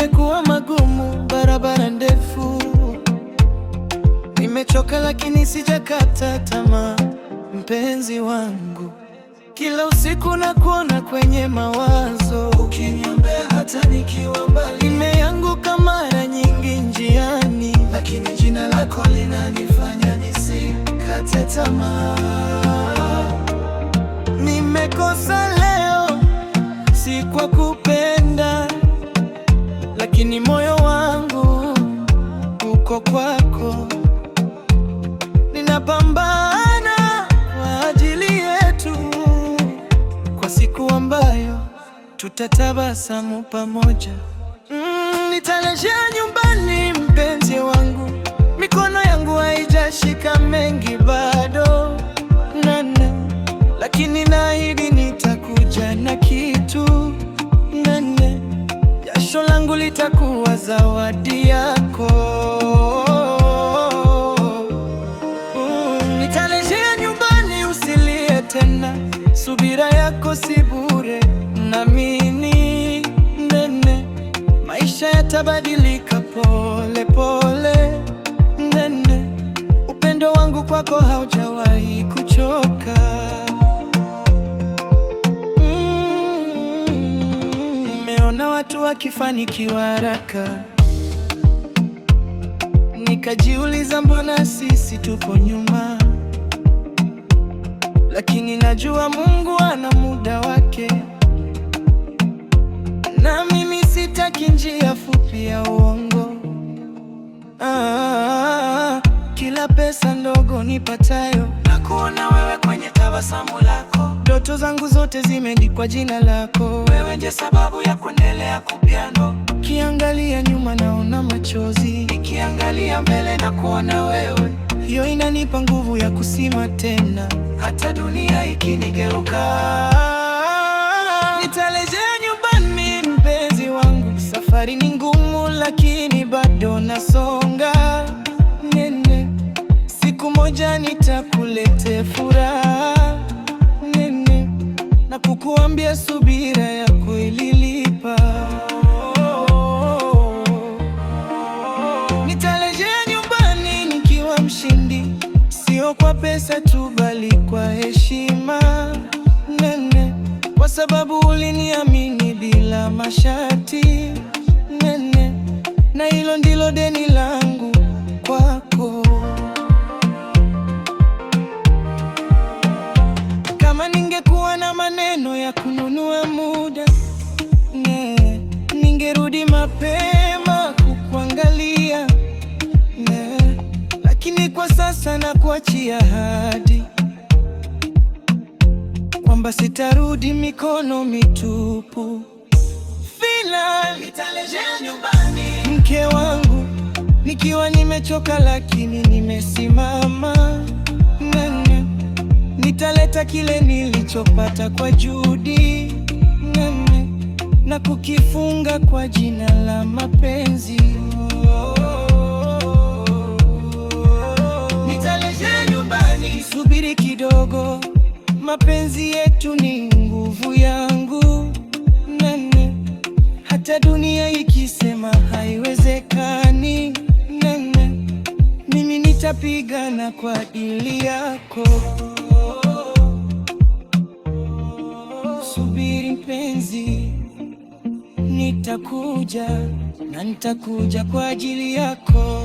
yamekuwa magumu, barabara ndefu. Nimechoka lakini sijakata tamaa, mpenzi wangu. Kila usiku nakuona kwenye mawazo, ukiniombea hata nikiwa mbali. Nimeanguka mara nyingi njiani, lakini jina lako linanifanya nisikate tamaa. Nimekosa leo, si kwa kupenda, lakini moyo wangu uko kwako. Ninapambana kwa ajili yetu, kwa siku ambayo tutatabasamu pamoja. Nitarejea nyumbani mpenzi wangu, mikono yangu haijashika mengi bado nana, lakini naahidi nitakuja na kitu nene. Jasho langu litakuwa zawadi yako. Nitarejea nyumbani, usilie tena, subira yako si bure. Naamini nene, maisha yatabadilika pole pole nene. Upendo wangu kwako haujawahi kuchoka. Nimeona watu wakifanikiwa haraka, nikajiuliza mbona sisi tupo nyuma. Lakini najua Mungu ana muda wake, na mimi sitaki njia fupi ya uongo. Kila pesa ndogo nipatayo, na kuona wewe kwenye tabasamu lako. Ndoto zangu zote zimeandikwa jina lako, wewe ndiye sababu ya kuendelea kupiano. Kiangalia nyuma naona machozi, nikiangalia mbele na kuona wewe. Hiyo inanipa nguvu ya kusima tena, hata dunia ikinigeuka. Nitarejea nyumbani mpenzi wangu, safari ni ngumu lakini bado nasonga nene. Siku moja nitakuletea furaha nene, na kukuambia subira yako ililipa. Nitarejea nyumbani nikiwa mshindi, sio kwa pesa tu bali kwa heshima nene, kwa sababu uliniamini bila masharti nene, na hilo ndilo deni langu kwako. Kama ningekuwa na maneno ya kununua muda ningerudi mapema kukuangalia lakini kwa sasa nakuachia ahadi kwamba sitarudi mikono mitupu. Nitarejea nyumbani mke wangu, nikiwa nimechoka lakini nimesimama nene. Nitaleta kile nilichopata kwa juhudi nene, na kukifunga kwa jina la mapenzi. Nitarejea nyumbani, subiri kidogo, mapenzi yetu ni nguvu yangu nene. Hata dunia ikisema haiwezekani nene, mimi nitapigana kwa ajili yako. Subiri mpenzi, nitakuja na nitakuja kwa ajili yako.